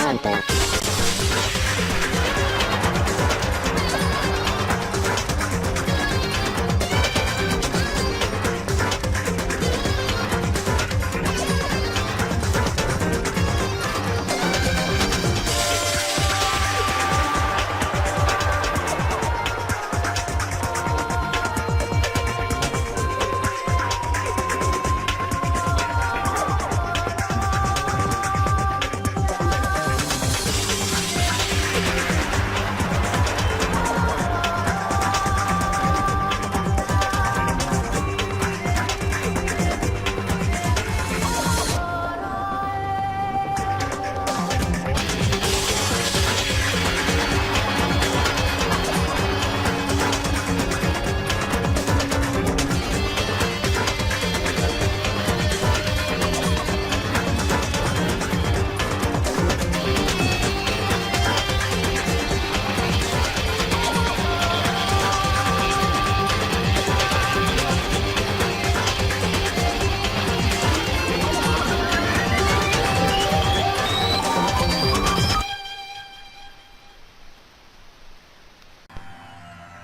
DanganRonpa.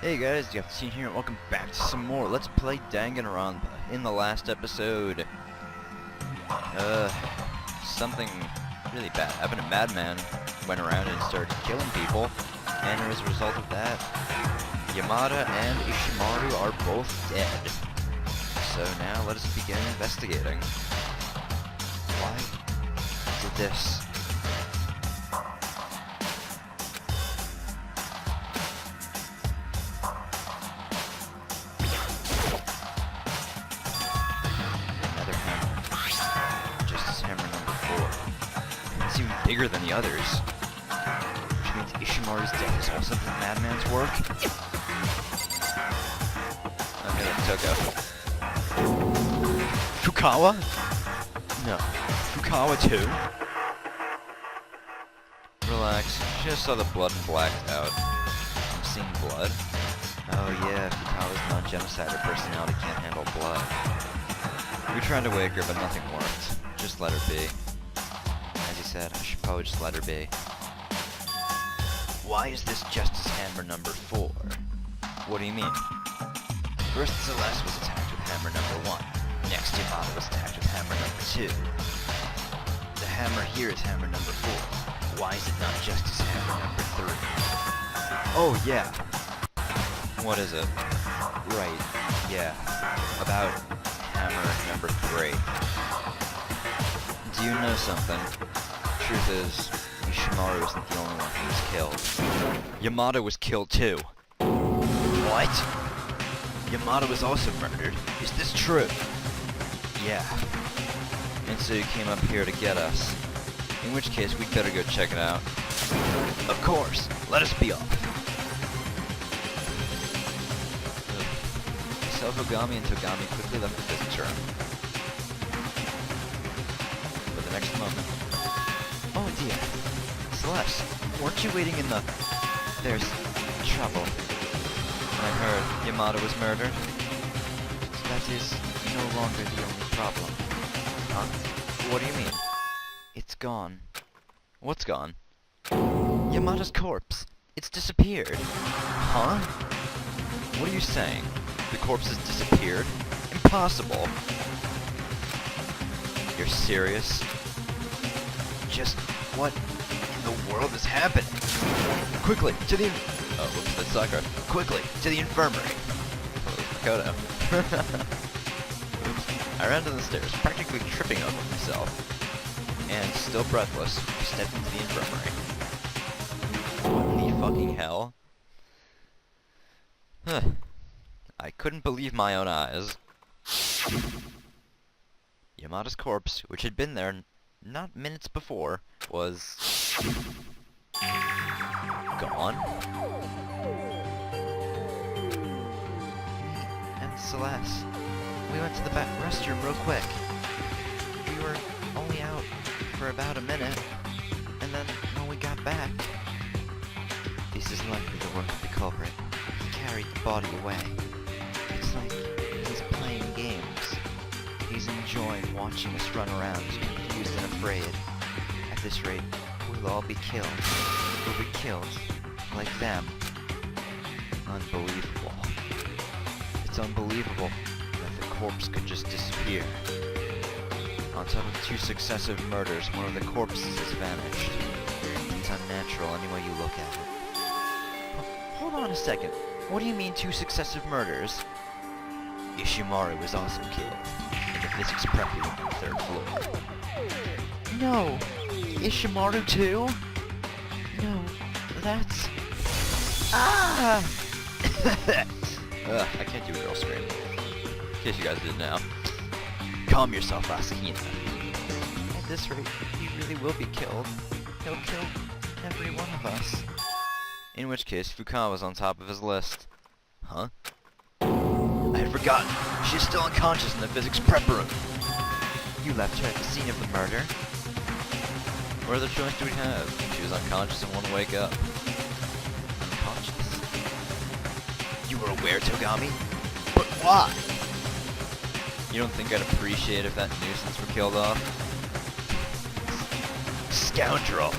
Hey guys, Scene here, and welcome back to some more Let's Play DanganRonpa. In the last episode, something really bad happened. A madman went around and started killing people, and as a result of that, Yamada and Ishimaru are both dead. So now let us begin investigating. Why did this? Bigger than the others, which means Ishimaru's death is also the madman's work. Okay, that's Toko. Fukawa? No. Fukawa too? Relax, just saw the blood and blacked out. I'm seeing blood. Oh yeah, Fukawa's non-genocidal personality can't handle blood. We tried to wake her, but nothing worked. Just let her be. I should probably just let her be. Why is this Justice Hammer number 4? What do you mean? First Celeste was attacked with Hammer number 1. Next Yamada was attacked with Hammer number 2. The hammer here is Hammer number 4. Why is it not Justice Hammer number 3? Oh yeah. What is it? Right, yeah. About Hammer number 3. Do you know something? Truth is, Ishimaru isn't the only one who was killed. Yamada was killed too. What? Yamada was also murdered. Is this true? Yeah. And so you came up here to get us. In which case, we'd better go check it out. Of course. Let us be off. Self-Ogami and Togami quickly left the visitor room. For the next moment. Oh dear. Celeste, weren't you waiting in the... There's trouble. I heard Yamada was murdered. That is no longer the only problem. Huh? What do you mean? It's gone. What's gone? Yamada's corpse. It's disappeared. Huh? What are you saying? The corpse has disappeared? Impossible. You're serious? Just what in the world is happening? Quickly, to the... Oh, whoops, that's Sakura. Quickly, to the infirmary. Oh, Makoto. Oops. I ran down the stairs, practically tripping over myself. And, still breathless, stepped into the infirmary. What in the fucking hell? Huh. I couldn't believe my own eyes. Yamada's corpse, which had been there not minutes before, was... gone? And Celeste, we went to the back restroom real quick. We were only out for about a minute, and then when we got back... This is likely the work of the culprit. He carried the body away. It's like he's playing games. He's enjoying watching us run around, confused and afraid. At this rate, we'll all be killed. We'll be killed. Like them. Unbelievable. It's unbelievable that the corpse could just disappear. On top of 2 successive murders, one of the corpses has vanished. It's unnatural any way you look at it. Hold on a second. What do you mean 2 successive murders? Ishimaru was also killed in the physics prep room on the 3rd floor. No! Ishimaru too? No, that's... Ah! I can't do a girl scream. In case you guys didn't know. Calm yourself, Asahina. At this rate, he really will be killed. He'll kill every one of us. In which case, Fukawa's on top of his list. Huh? I had forgotten. She's still unconscious in the physics prep room. You left her at the scene of the murder? What other choice do we have? She was unconscious and won't wake up. Unconscious? You were aware, Togami? But why? You don't think I'd appreciate if that nuisance were killed off? Scoundrel!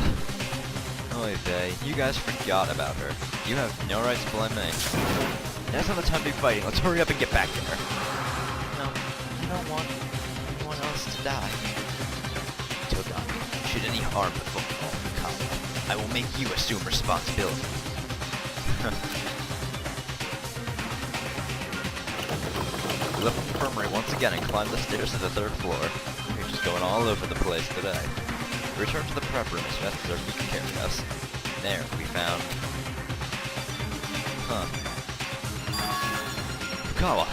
Oy vey, you guys forgot about her. You have no right to blame me. Now's not the time to be fighting. Let's hurry up and get back there. No, I don't want anyone else to die. Togami, should any harm befall Fukawa, I will make you assume responsibility. We left the infirmary once again and climbed the stairs to the 3rd floor. We're just going all over the place today. We returned to the prep room as fast as our feet could carry us. There, we found... Fukawa!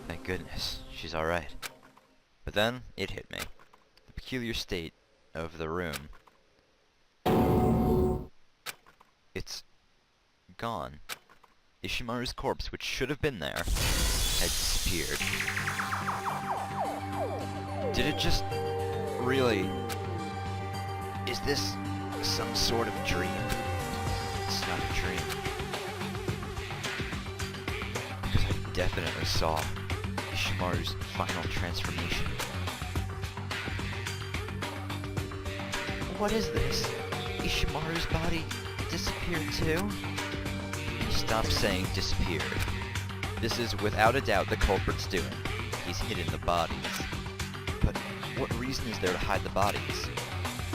Thank goodness, she's alright. But then, it hit me. The peculiar state of the room. It's... gone. Ishimaru's corpse, which should have been there, had disappeared. Did it just... really... Is this some sort of dream? It's not a dream. Because I definitely saw Ishimaru's final transformation. What is this? Ishimaru's body disappeared too? Stop saying disappeared. This is without a doubt the culprit's doing. He's hidden the bodies. But what reason is there to hide the bodies?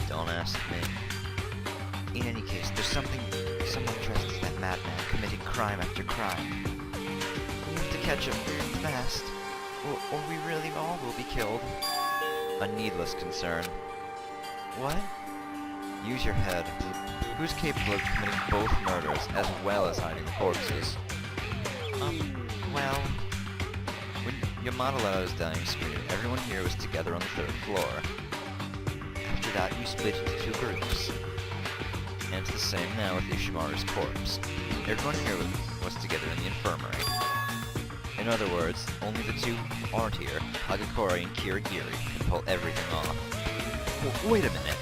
Don't ask me. In any case, there's someone dressed as that madman committing crime after crime. We have to catch him fast, or we really all will be killed. A needless concern. What? Use your head. Who's capable of committing both murders as well as hiding the corpses? Well... When Yamada let out his dying scream, everyone here was together on the 3rd floor. After that, you split into 2 groups. And it's the same now with Ishimaru's corpse. Everyone here was together in the infirmary. In other words, only the 2 who aren't here, Hagakure and Kirigiri, can pull everything off. Wait a minute.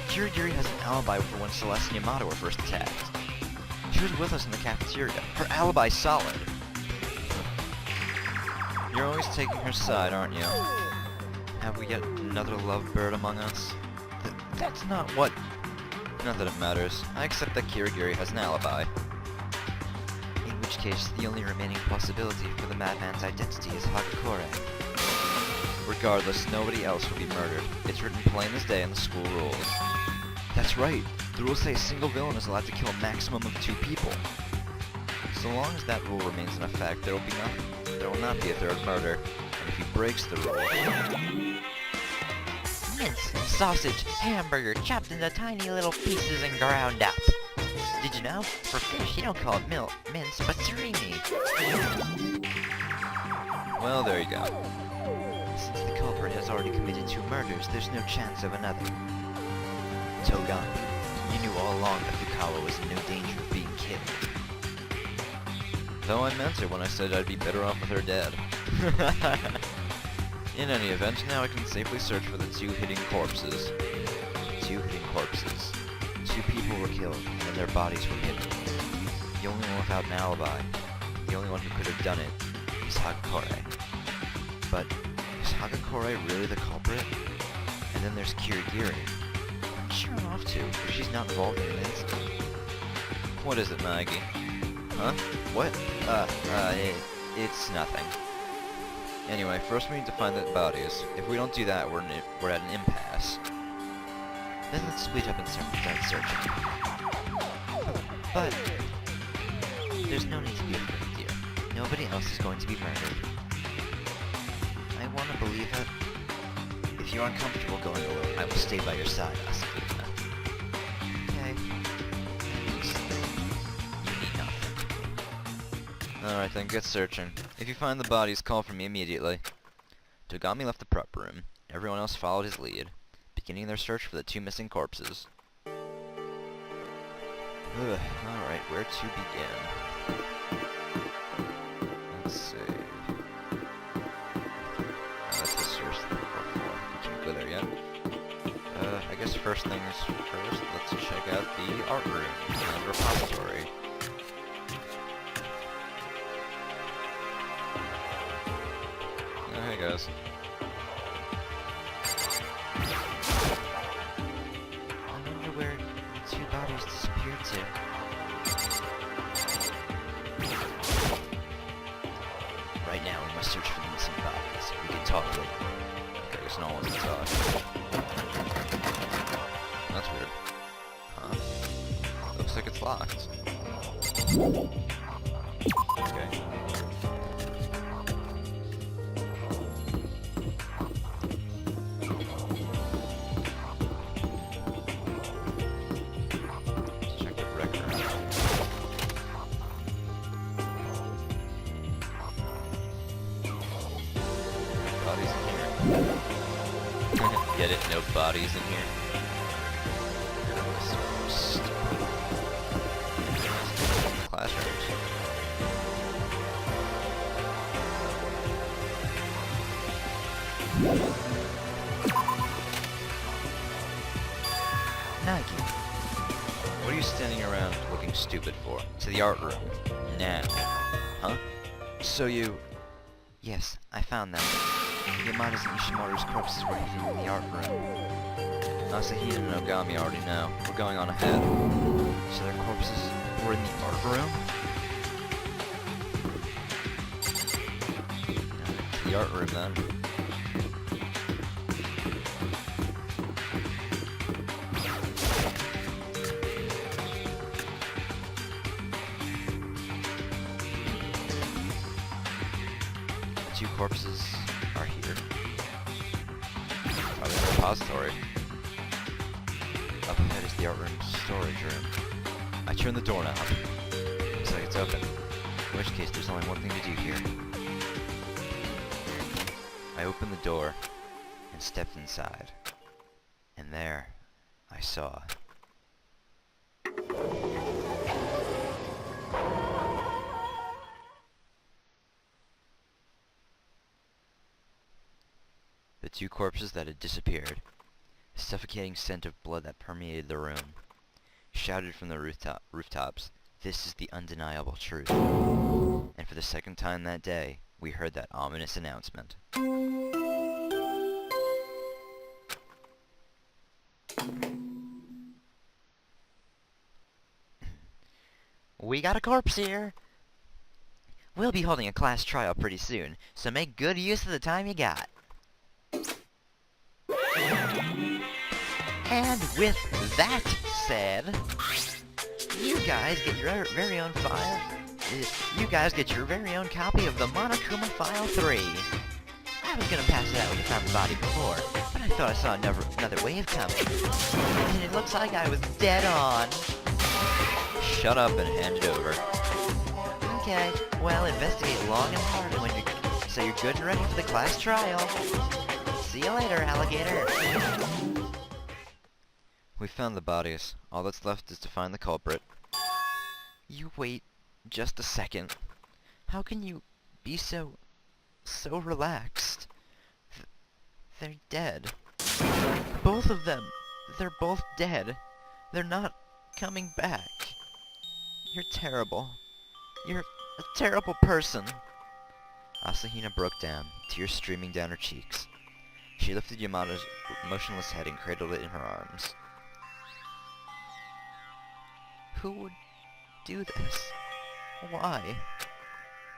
Kirigiri has an alibi for when Celeste and Yamada were first attacked. She was with us in the cafeteria. Her alibi's solid. You're always taking her side, aren't you? Have we yet another lovebird among us? That's not what... Not that it matters. I accept that Kirigiri has an alibi. In which case, the only remaining possibility for the madman's identity is Hagakure. Regardless, nobody else will be murdered. It's written plain as day in the school rules. That's right. The rules say a single villain is allowed to kill a maximum of 2 people. So long as that rule remains in effect, there will not be a 3rd murder. And if he breaks the rule... Mince, sausage, hamburger, chopped into tiny little pieces and ground up. Did you know? For fish, you don't call it mince, but surimi. Well, there you go. Since the culprit has already committed 2 murders, there's no chance of another. Togami, you knew all along that Fukawa was in no danger of being killed. Though I meant it when I said I'd be better off with her dead. In any event, now I can safely search for the 2 hidden corpses. 2 hidden corpses. 2 people were killed, and then their bodies were hidden. The only one without an alibi, the only one who could have done it, is Hagakure. But is Hagakure really the culprit? And then there's Kirigiri. I'm sure I'm off to, because she's not involved in the incident. What is it, Maggie? Huh? What? It's nothing. Anyway, first we need to find the bodies. If we don't do that, we're at an impasse. Then let's split up and start searching. But there's no need to be afraid, dear. Nobody else is going to be murdered. I want to believe it. If you're uncomfortable going alone, I will stay by your side, Asakina. Okay. You need not think of me. Alright then, get searching. If you find the bodies, call for me immediately. Togami left the prep room. Everyone else followed his lead, beginning their search for the 2 missing corpses. Alright, where to begin? Let's see. That's the source of the floor. We can't go there yet. I guess first things first, let's check out the art room and repository. Oh, hey guys. I wonder where the 2 bodies disappeared to. Right now, we must search for the missing bodies. We can talk later. Okay, I guess no one wants to talk. That's weird. Huh? Looks like it's locked. Okay. Get it? No bodies in here. Classrooms. Nike, what are you standing around looking stupid for? To the art room. Now. Huh? So you... Yes, I found them. Yamada's and Ishimaru's corpses were hidden in the art room. Asahina and Ogami already know. We're going on ahead. So their corpses were in the art room? The art room, then. The 2 corpses are here. Probably the repository. Up ahead is the art room storage room. I turn the doorknob. Looks like it's open. In which case, there's only one thing to do here. I opened the door and stepped inside. And there, I saw... the 2 corpses that had disappeared. A suffocating scent of blood that permeated the room. Shouted from the rooftops, "This is the undeniable truth." And for the 2nd time that day, we heard that ominous announcement. We got a corpse here! We'll be holding a class trial pretty soon, so make good use of the time you got. And with that said, you guys get your very own file. You guys get your very own copy of the Monokuma File 3. I was gonna pass it out when you found the body before, but I thought I saw another wave coming. And it looks like I was dead on. Shut up and hand it over. Okay, well, investigate long and hard so you're good and ready for the class trial. See you later, alligator. We found the bodies. All that's left is to find the culprit. You wait just a second. How can you be so relaxed? They're dead. Both of them. They're both dead. They're not coming back. You're terrible. You're a terrible person. Asahina broke down, tears streaming down her cheeks. She lifted Yamada's motionless head and cradled it in her arms. Who would do this? Why?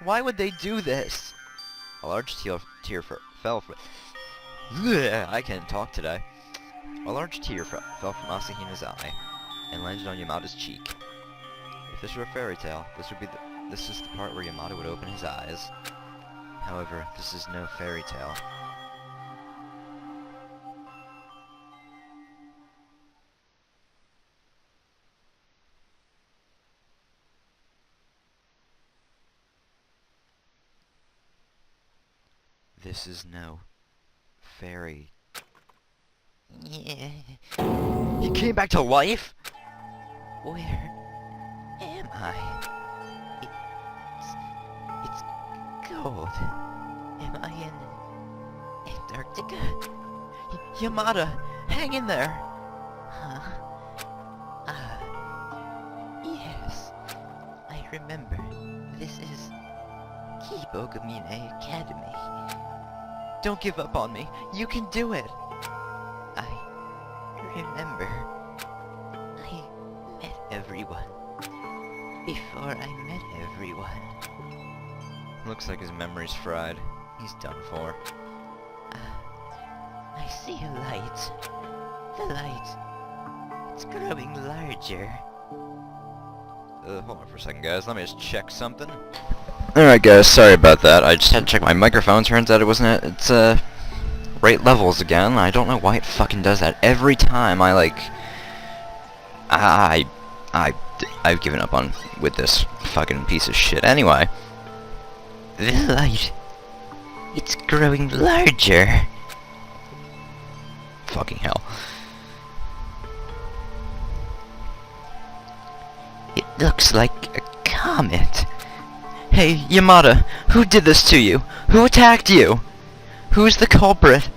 Why would they do this? A large tear fell from... I can't talk today. A large tear fell from Asahina's eye and landed on Yamada's cheek. If this were a fairy tale, this is the part where Yamada would open his eyes. However, this is no fairy tale. This is no fairy. You came back to life? Where am I? It's cold. Am I in Antarctica? Yamada, hang in there. Huh? Yes. I remember. This is Kibogamine Academy. Don't give up on me. You can do it. I remember. I met everyone. Before I met everyone. Looks like his memory's fried. He's done for. I see a light. The light. It's growing larger. Hold on for a second, guys. Let me just check something. Alright, guys. Sorry about that. I just had to check my microphone. Turns out it wasn't... It's, right levels again. I don't know why it fucking does that. Every time I, like... I've given up on with this fucking piece of shit. Anyway. The light. It's growing larger. Fucking hell. It looks like a comet. Hey, Yamada, who did this to you? Who attacked you? Who's the culprit?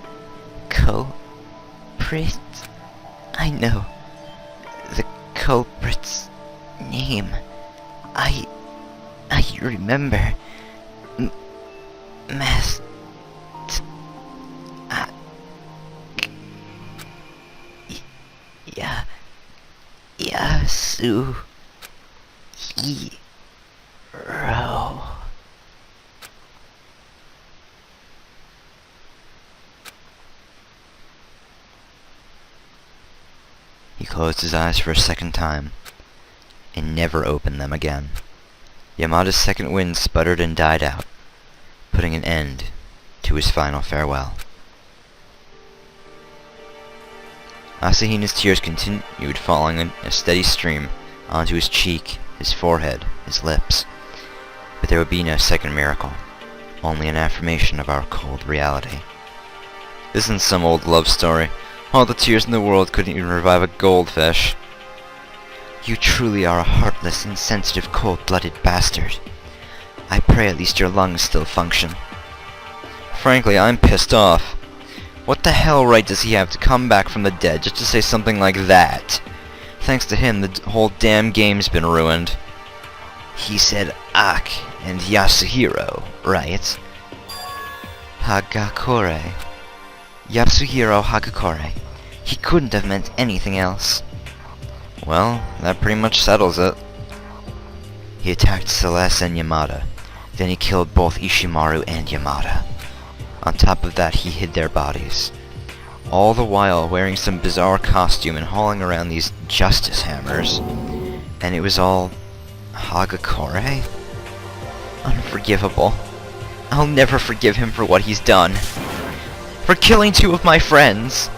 Culprit? I know. The culprit's name. I remember. Yasuhiro. He closed his eyes for a second time, and never opened them again. Yamada's second wind sputtered and died out, putting an end to his final farewell. Asahina's tears continued falling in a steady stream onto his cheek, his forehead, his lips. But there would be no second miracle, only an affirmation of our cold reality. This isn't some old love story. All the tears in the world couldn't even revive a goldfish. You truly are a heartless, insensitive, cold-blooded bastard. I pray at least your lungs still function. Frankly, I'm pissed off. What the hell right does he have to come back from the dead just to say something like that? Thanks to him, the whole damn game's been ruined. He said Ak and Yasuhiro, right? Hagakure. Yasuhiro Hagakure. He couldn't have meant anything else. Well, that pretty much settles it. He attacked Celeste and Yamada. Then he killed both Ishimaru and Yamada. On top of that, he hid their bodies. All the while wearing some bizarre costume and hauling around these justice hammers. And it was all... Hagakure? Unforgivable. I'll never forgive him for what he's done. For killing two of my friends!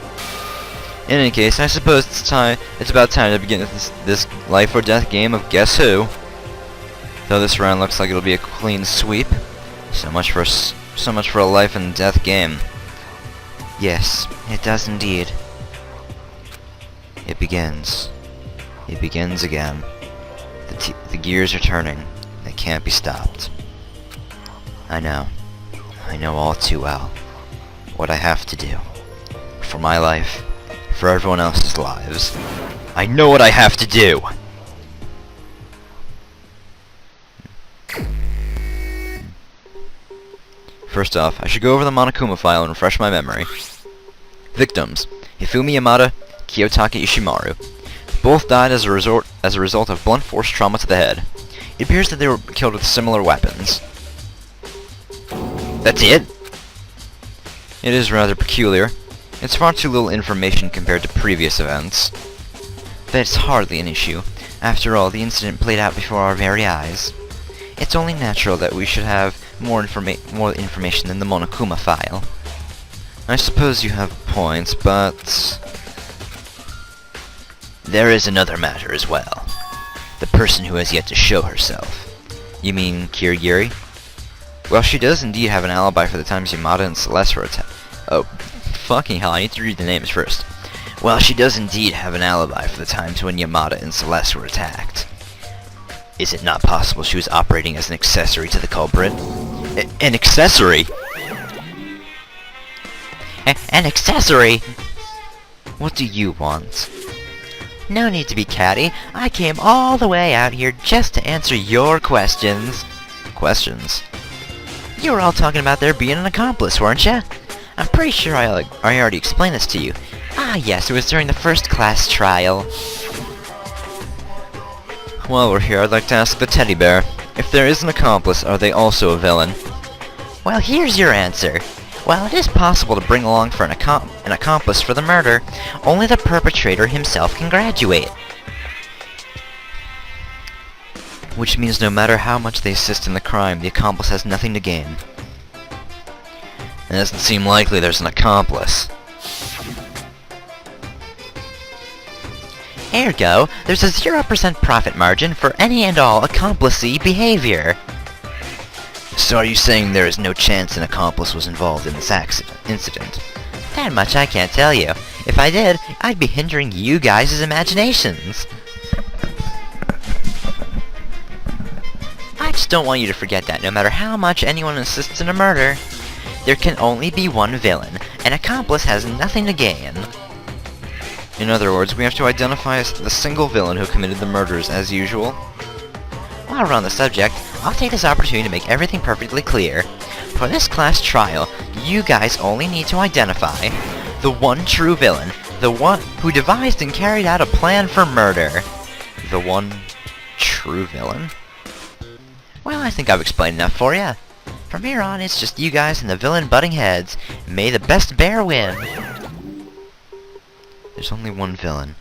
In any case, I suppose it's about time to begin this life or death game of Guess Who. Though this round looks like it'll be a clean sweep. So much for a life and death game. Yes, it does indeed. It begins. It begins again. The gears are turning. They can't be stopped. I know. I know all too well what I have to do. For my life. For everyone else's lives. I know what I have to do! First off, I should go over the Monokuma file and refresh my memory. Victims: Hifumi Yamada, Kiyotaka Ishimaru. Both died as a result of blunt force trauma to the head. It appears that they were killed with similar weapons. That's it? It is rather peculiar. It's far too little information compared to previous events. That's hardly an issue. After all, the incident played out before our very eyes. It's only natural that we should have more information than the Monokuma file. I suppose you have points, but there is another matter as well. The person who has yet to show herself. You mean Kirigiri? Well, she does indeed have an alibi for the times Yamada and Celeste were attacked. Oh, fucking hell, I need to read the names first. Well, she does indeed have an alibi for the times when Yamada and Celeste were attacked. Is it not possible she was operating as an accessory to the culprit? An accessory? An accessory? What do you want? No need to be catty. I came all the way out here just to answer your questions. Questions? You were all talking about there being an accomplice, weren't you? I'm pretty sure I already explained this to you. Ah yes, it was during the first class trial. While we're here, I'd like to ask the teddy bear. If there is an accomplice, are they also a villain? Well, here's your answer. While it is possible to bring along for an accomplice for the murder, only the perpetrator himself can graduate. Which means no matter how much they assist in the crime, the accomplice has nothing to gain. It doesn't seem likely there's an accomplice. Ergo, there's a 0% profit margin for any and all accomplice-y behavior. So are you saying there is no chance an accomplice was involved in this incident? That much I can't tell you. If I did, I'd be hindering you guys' imaginations. I just don't want you to forget that no matter how much anyone assists in a murder, there can only be one villain. An accomplice has nothing to gain. In other words, we have to identify the single villain who committed the murders as usual. While we're on the subject, I'll take this opportunity to make everything perfectly clear. For this class trial, you guys only need to identify the one true villain, the one who devised and carried out a plan for murder. The one true villain? Well, I think I've explained enough for you. From here on, it's just you guys and the villain butting heads. May the best bear win! There's only one villain.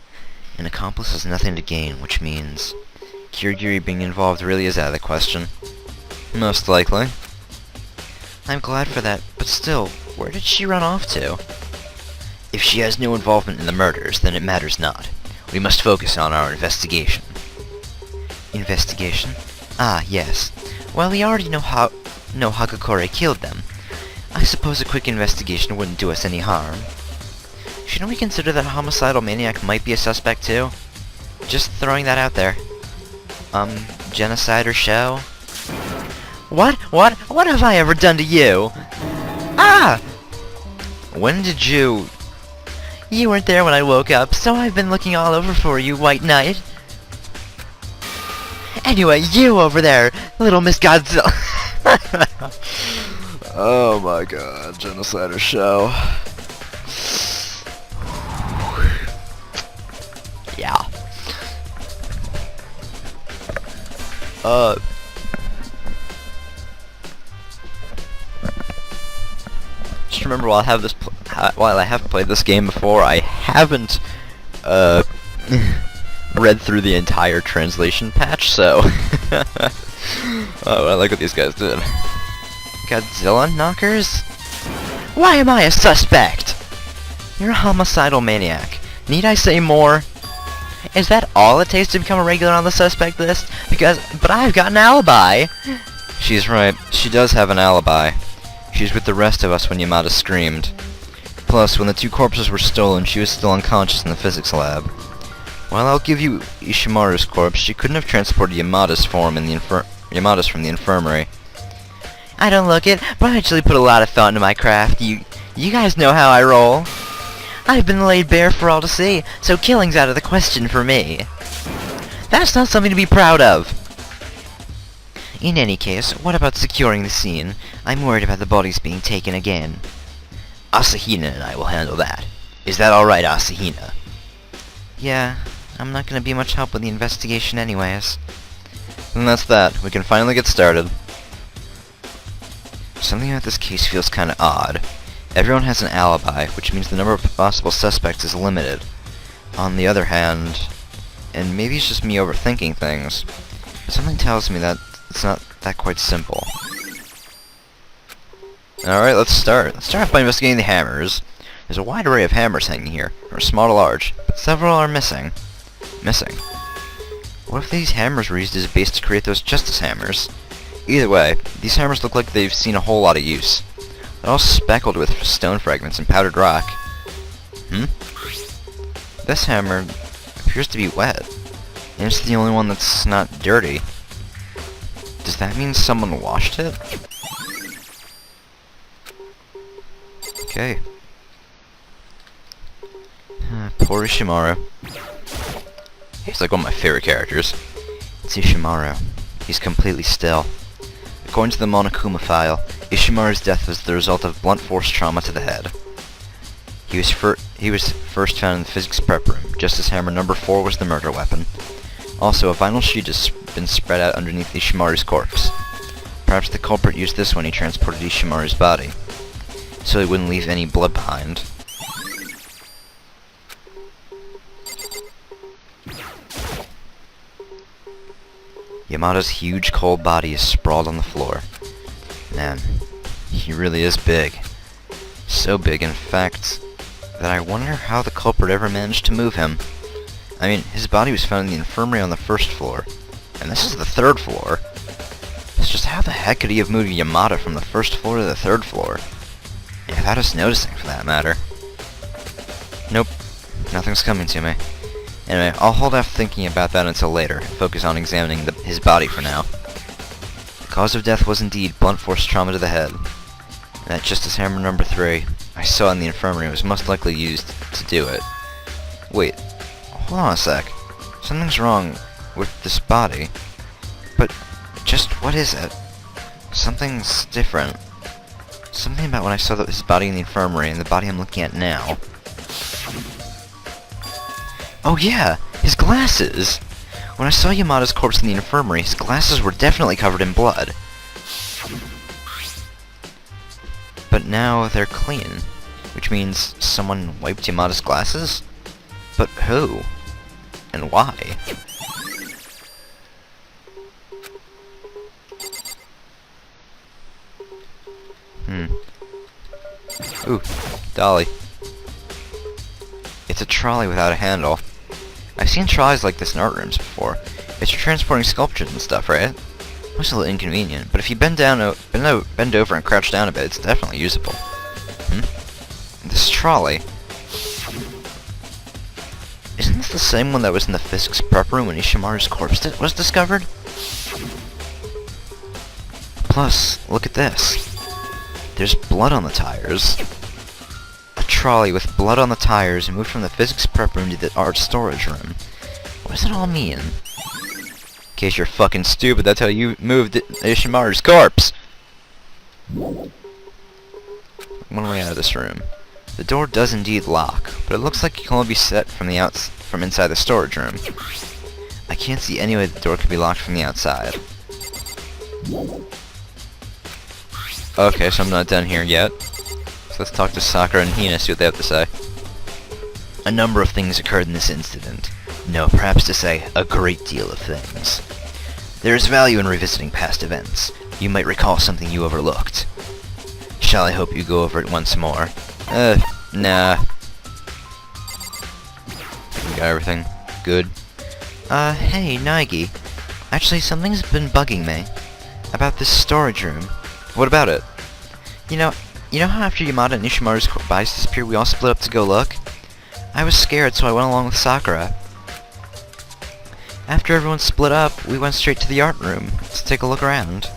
An accomplice has nothing to gain, which means Kirigiri being involved really is out of the question. Most likely. I'm glad for that, but still, where did she run off to? If she has no involvement in the murders, then it matters not. We must focus on our investigation. Investigation? Ah, yes. Well, we already know Hagakure killed them. I suppose a quick investigation wouldn't do us any harm. Shouldn't we consider that a homicidal maniac might be a suspect too? Just throwing that out there. Genocide or show? What have I ever done to you? Ah! When did you... You weren't there when I woke up, so I've been looking all over for you, White Knight. Anyway, you over there, little Miss Godzilla. Oh my god, genocide or show. Yeah. Just remember, while I have played this game before, I haven't read through the entire translation patch, so oh, I like what these guys did. Godzilla knockers? Why am I a suspect? You're a homicidal maniac. Need I say more? Is that all it takes to become a regular on the suspect list? But I've got an alibi! She's right. She does have an alibi. She's with the rest of us when Yamada screamed. Plus, when the two corpses were stolen, she was still unconscious in the physics lab. While I'll give you Ishimaru's corpse, she couldn't have transported Yamada's form in Yamada's from the infirmary. I don't look it, but I actually put a lot of thought into my craft. You guys know how I roll. I've been laid bare for all to see, so killing's out of the question for me. That's not something to be proud of. In any case, what about securing the scene? I'm worried about the bodies being taken again. Asahina and I will handle that. Is that alright, Asahina? Yeah, I'm not gonna be much help with the investigation anyways. And that's that. We can finally get started. Something about this case feels kinda odd. Everyone has an alibi, which means the number of possible suspects is limited. On the other hand, and maybe it's just me overthinking things, but something tells me that it's not that quite simple. Alright, let's start. Let's start off by investigating the hammers. There's a wide array of hammers hanging here, from small to large, but several are missing. What if these hammers were used as a base to create those justice hammers? Either way, these hammers look like they've seen a whole lot of use. They're all speckled with stone fragments and powdered rock. This hammer appears to be wet, and it's the only one that's not dirty. Does that mean someone washed it? Okay. Poor Ishimaru. He's like one of my favorite characters. It's Ishimaru. He's completely still. According to the Monokuma file, Ishimaru's death was the result of blunt force trauma to the head. He was first found in the physics prep room, just as hammer number 4 was the murder weapon. Also, a vinyl sheet has been spread out underneath Ishimaru's corpse. Perhaps the culprit used this when he transported Ishimaru's body, so he wouldn't leave any blood behind. Yamada's huge cold body is sprawled on the floor. Man, he really is big. So big, in fact, that I wonder how the culprit ever managed to move him. I mean, his body was found in the infirmary on the 1st floor, and this is the 3rd floor. It's just how the heck could he have moved Yamada from the 1st floor to the 3rd floor? And without us noticing, for that matter. Nope, nothing's coming to me. Anyway, I'll hold off thinking about that until later, and focus on examining his body for now. The cause of death was indeed blunt force trauma to the head. And that justice hammer number 3 I saw in the infirmary was most likely used to do it. Wait, hold on a sec. Something's wrong with this body. But just what is it? Something's different. Something about when I saw his body in the infirmary and the body I'm looking at now. Oh yeah, his glasses! When I saw Yamada's corpse in the infirmary, his glasses were definitely covered in blood. But now they're clean, which means someone wiped Yamada's glasses? But who? And why? Ooh, dolly. It's a trolley without a handle. I've seen trolleys like this in art rooms before. It's for transporting sculptures and stuff, right? Looks a little inconvenient, but if you bend over and crouch down a bit, it's definitely usable. This trolley. Isn't this the same one that was in the physics prep room when Ishimaru's corpse was discovered? Plus, look at this. There's blood on the tires. A trolley with blood on the tires moved from the physics prep room to the art storage room. What does it all mean? In case you're fucking stupid, that's how you moved Ishimaru's corpse! One way out of this room. The door does indeed lock, but it looks like it can only be set from inside the storage room. I can't see any way the door could be locked from the outside. Okay, so I'm not done here yet. So let's talk to Sakura and Hina, see what they have to say. A number of things occurred in this incident. No, perhaps to say, a great deal of things. There is value in revisiting past events. You might recall something you overlooked. Shall I hope you go over it once more? Nah. We got everything good. Hey, Naigi. Actually, something's been bugging me. About this storage room. What about it? You know how after Yamada and Ishimaru's bodies disappeared, we all split up to go look? I was scared, so I went along with Sakura. After everyone split up, we went straight to the art room to take a look around.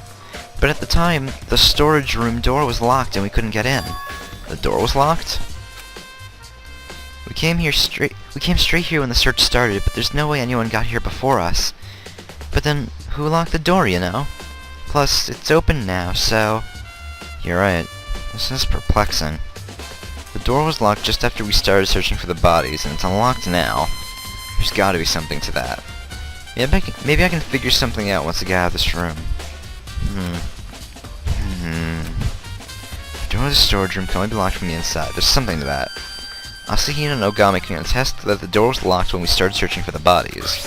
But at the time, the storage room door was locked and we couldn't get in. The door was locked? We came straight here when the search started, but there's no way anyone got here before us. But then, who locked the door, you know? Plus, it's open now, so... You're right. This is perplexing. The door was locked just after we started searching for the bodies, and it's unlocked now. There's gotta be something to that. Maybe I can figure something out once I get out of this room. The door to the storage room can only be locked from the inside. There's something to that. Asahina and Ogami can attest that the door was locked when we started searching for the bodies.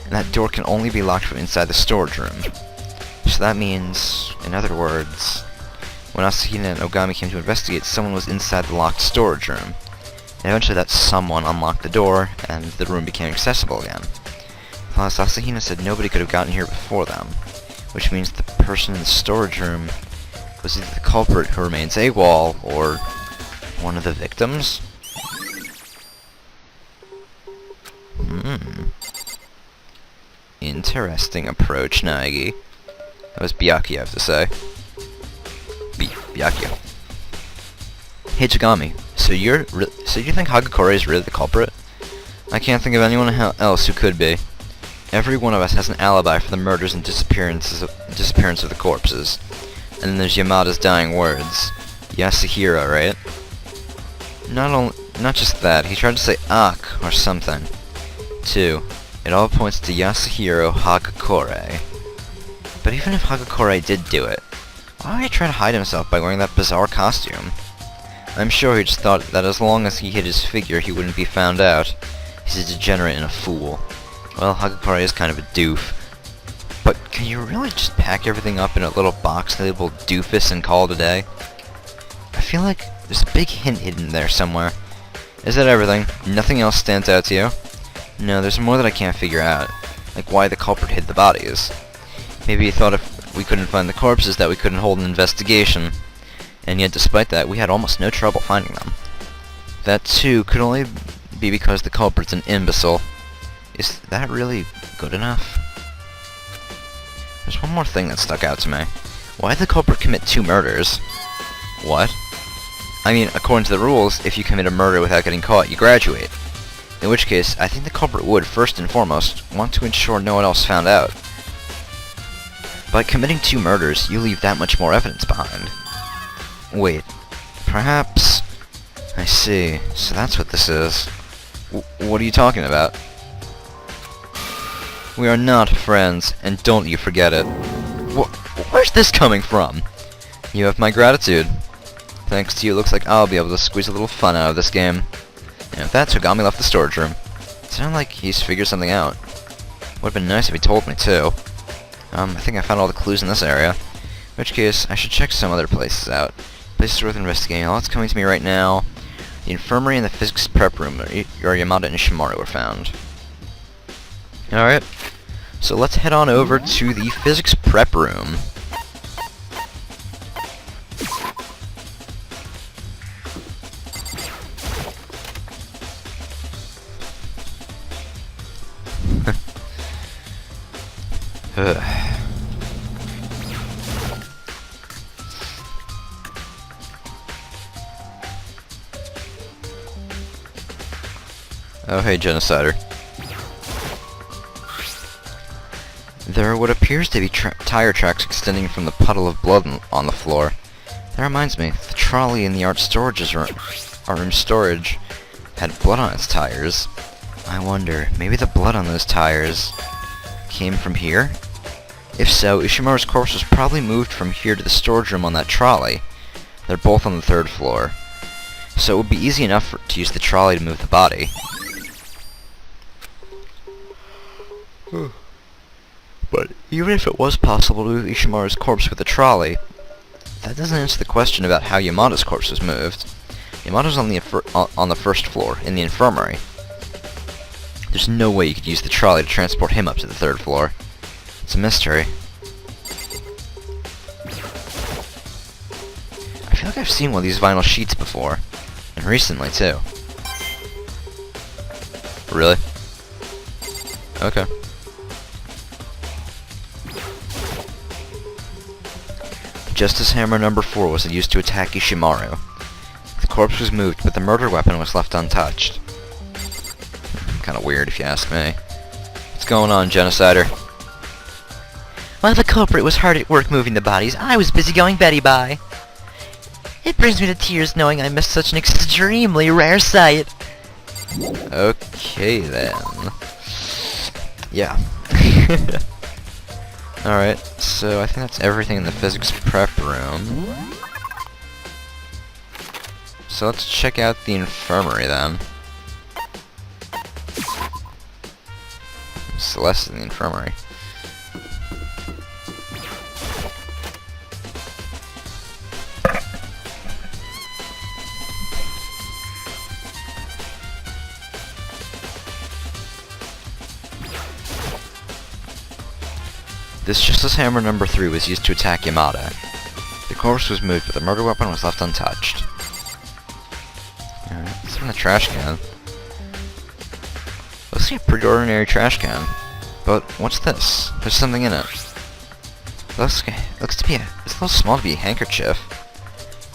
And that door can only be locked from inside the storage room. So that means, in other words, when Asahina and Ogami came to investigate, someone was inside the locked storage room. And eventually that someone unlocked the door, and the room became accessible again. Plus, Asahina said nobody could have gotten here before them, which means the person in the storage room was either the culprit who remains AWOL, or one of the victims? Interesting approach, Naegi. That was Byakuya, I have to say. Byakuya. Hey, Jagami. So you think Hagakure is really the culprit? I can't think of anyone else who could be. Every one of us has an alibi for the murders and disappearance of the corpses. And then there's Yamada's dying words. Yasuhiro, right? Not just that, he tried to say Ak or something. Too. It all points to Yasuhiro Hagakure. But even if Hagakure did do it, why would he try to hide himself by wearing that bizarre costume? I'm sure he just thought that as long as he hid his figure, he wouldn't be found out. He's a degenerate and a fool. Well, Hagakure is kind of a doof. But can you really just pack everything up in a little box labeled doofus and call it a day? I feel like there's a big hint hidden there somewhere. Is that everything? Nothing else stands out to you? No, there's more that I can't figure out. Like why the culprit hid the bodies. Maybe he thought if we couldn't find the corpses that we couldn't hold an investigation. And yet despite that, we had almost no trouble finding them. That too could only be because the culprit's an imbecile. Is that really good enough? There's one more thing that stuck out to me. Why did the culprit commit 2 murders? What? I mean, according to the rules, if you commit a murder without getting caught, you graduate. In which case, I think the culprit would, first and foremost, want to ensure no one else found out. By committing 2 murders, you leave that much more evidence behind. Wait, perhaps... I see, so that's what this is. What are you talking about? We are not friends, and don't you forget it. Where's this coming from? You have my gratitude. Thanks to you, it looks like I'll be able to squeeze a little fun out of this game. And with that, Togami left the storage room. It sounded like he's figured something out. Would've been nice if he told me too. I think I found all the clues in this area. In which case, I should check some other places out. Places worth investigating. All that's coming to me right now. The infirmary and the physics prep room where Yamada and Ishimaru were found. Alright. So let's head on over to the physics prep room. Oh hey, Genocider. There are what appears to be tire tracks extending from the puddle of blood on the floor. That reminds me, the trolley in the art room storage had blood on its tires. I wonder, maybe the blood on those tires came from here? If so, Ishimaru's corpse was probably moved from here to the storage room on that trolley. They're both on the 3rd floor. So it would be easy enough to use the trolley to move the body. But even if it was possible to move Ishimaru's corpse with a trolley, that doesn't answer the question about how Yamada's corpse was moved. Yamada's on the 1st floor, in the infirmary. There's no way you could use the trolley to transport him up to the 3rd floor. It's a mystery. I feel like I've seen one of these vinyl sheets before. And recently, too. Really? Okay. Justice Hammer number 4 was used to attack Ishimaru. The corpse was moved, but the murder weapon was left untouched. Kinda weird, if you ask me. What's going on, Genocider? While the culprit was hard at work moving the bodies, I was busy going Betty bye. It brings me to tears knowing I missed such an extremely rare sight. Okay then. Yeah. Alright, so I think that's everything in the physics prep room. So let's check out the infirmary then. Celeste in the infirmary. This useless hammer number 3 was used to attack Yamada. The corpse was moved, but the murder weapon was left untouched. Alright, it's in the trash can. Looks like a pretty ordinary trash can. But what's this? There's something in it. Looks to be it's a little small to be a handkerchief.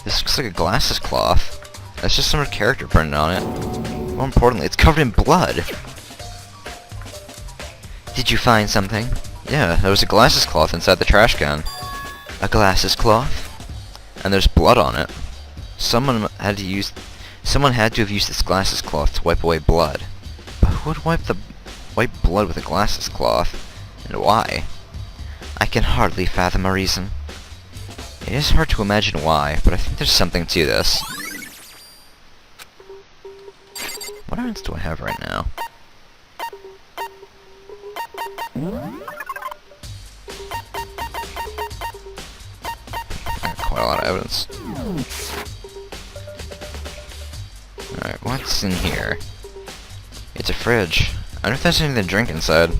This looks like a glasses cloth. That's just some character printed on it. More importantly, it's covered in blood. Did you find something? Yeah, there was a glasses cloth inside the trash can. A glasses cloth? And there's blood on it. Someone had to have used this glasses cloth to wipe away blood. But who would wipe blood with a glasses cloth? And why? I can hardly fathom a reason. It is hard to imagine why, but I think there's something to this. What items do I have right now? Quite a lot of evidence. Alright, what's in here? It's a fridge. I wonder if there's anything to drink inside.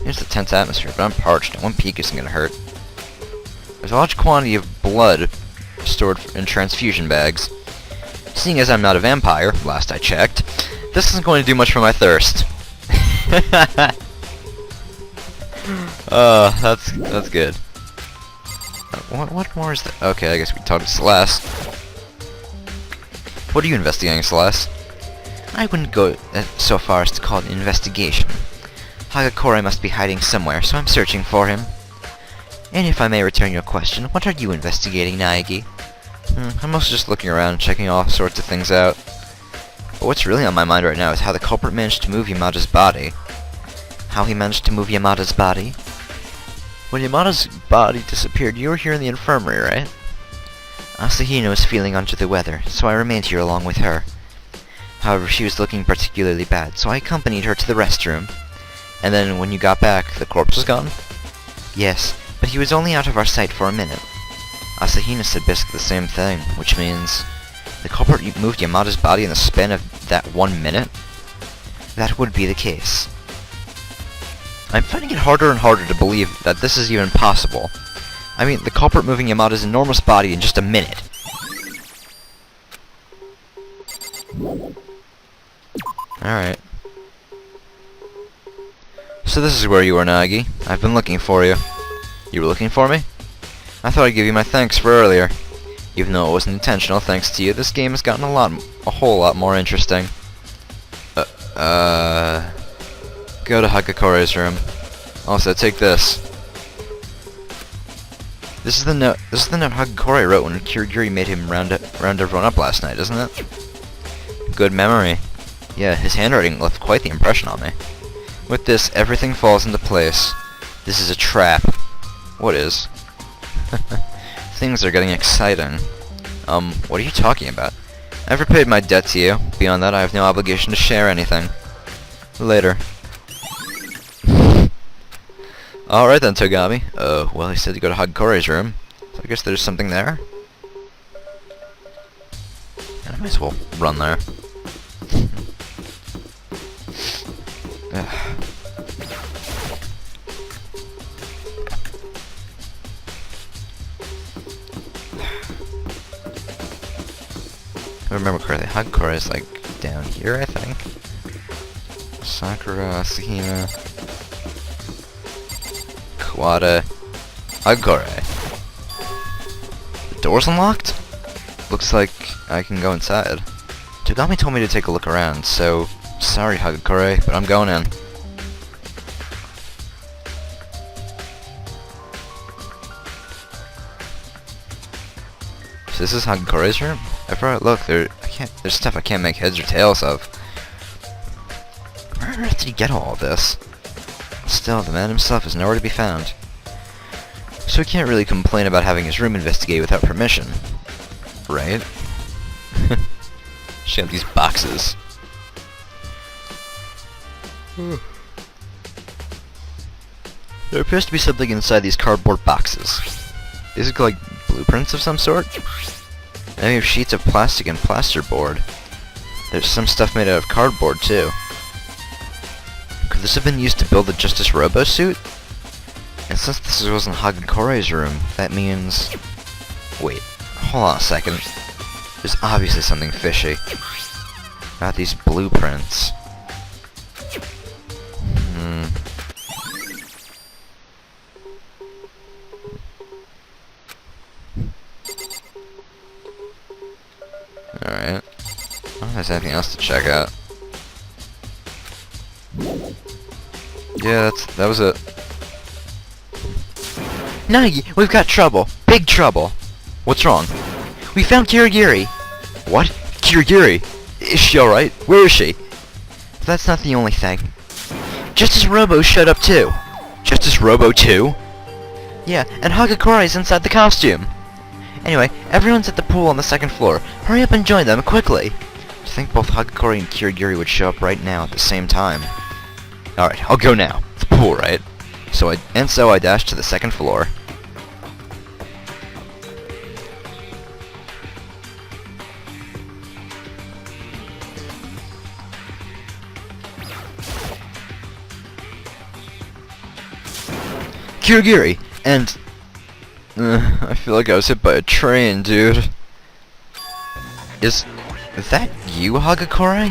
Here's the tense atmosphere, but I'm parched, and one peek isn't gonna hurt. There's a large quantity of blood stored in transfusion bags. Seeing as I'm not a vampire, last I checked, this isn't going to do much for my thirst. That's good. What more is that? Okay, I guess we can talk to Celeste. What are you investigating, Celeste? I wouldn't go so far as to call it an investigation. Hagakure must be hiding somewhere, so I'm searching for him. And if I may return your question, what are you investigating, Naegi? I'm mostly just looking around, checking all sorts of things out. But what's really on my mind right now is how the culprit managed to move Yamada's body. How he managed to move Yamada's body? When Yamada's body disappeared, you were here in the infirmary, right? Asahino was feeling under the weather, so I remained here along with her. However, she was looking particularly bad, so I accompanied her to the restroom. And then, when you got back, the corpse was gone? Yes, but he was only out of our sight for a minute. Asahino said basically the same thing, which means the culprit moved Yamada's body in the span of that 1 minute? That would be the case. I'm finding it harder and harder to believe that this is even possible. I mean, the culprit moving Yamada's enormous body in just a minute. Alright. So this is where you are, Nagi. I've been looking for you. You were looking for me? I thought I'd give you my thanks for earlier. Even though it wasn't intentional, thanks to you, this game has gotten a whole lot more interesting. Go to Hagakure's room. Also, take this. This is the note Hagakure wrote when Kirigiri made him round everyone up last night, isn't it? Good memory. Yeah, his handwriting left quite the impression on me. With this, everything falls into place. This is a trap. What is? Things are getting exciting. What are you talking about? I've repaid my debt to you. Beyond that, I have no obligation to share anything. Later. Alright then, Togami. Well, he said to go to Hagakure's room. So I guess there's something there. I might as well run there. If I remember correctly, Hagakure is like down here, I think. Sakura, Asahina, Kawada, Hagakure. The door's unlocked? Looks like I can go inside. Togami told me to take a look around, so sorry Hagakure, but I'm going in. So This is Hakukore's room? Look, there's stuff I can't make heads or tails of. Where on earth did he get all of this? Still, the man himself is nowhere to be found. So he can't really complain about having his room investigated without permission. Right? She got these boxes. There appears to be something inside these cardboard boxes. These look like blueprints of some sort? Maybe of sheets of plastic and plasterboard. There's some stuff made out of cardboard too. Could this have been used to build the Justice Robo suit? And since this wasn't Hakukore's room, that means... Wait, hold on a second. There's obviously something fishy about these blueprints. Alright. I don't know if there's anything else to check out. Yeah, that was it. Nagi, we've got trouble. Big trouble. What's wrong? We found Kirigiri. What? Kirigiri? Is she alright? Where is she? That's not the only thing. Justice Robo showed up too. Justice Robo too? Yeah, and Hakukore's inside the costume. Anyway, everyone's at the pool on the second floor. Hurry up and join them, quickly. I think both Hakukore and Kirigiri would show up right now at the same time. Alright, I'll go now. It's the pool, right? So I dashed to the second floor. Kirigiri! And... I feel like I was hit by a train, dude. Is that you, Hagakure?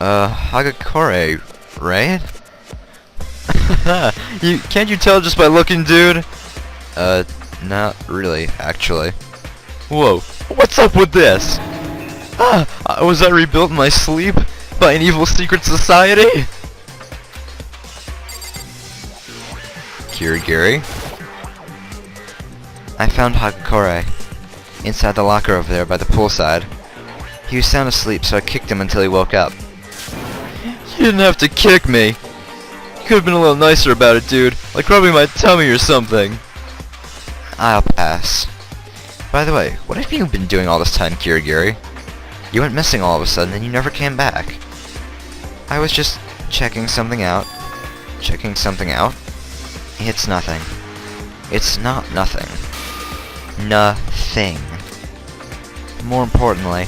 Hagakure, right? Can't you tell just by looking, dude? Not really, actually. Whoa, what's up with this? Was I rebuilt in my sleep by an evil secret society? Kirigiri? I found Hagakure inside the locker over there by the poolside. He was sound asleep, so I kicked him until he woke up. You didn't have to kick me. You could have been a little nicer about it, dude. Like rubbing my tummy or something. I'll pass. By the way, what have you been doing all this time, Kirigiri? You went missing all of a sudden and you never came back. I was just checking something out. Checking something out? It's nothing. It's not nothing. Nothing. More importantly,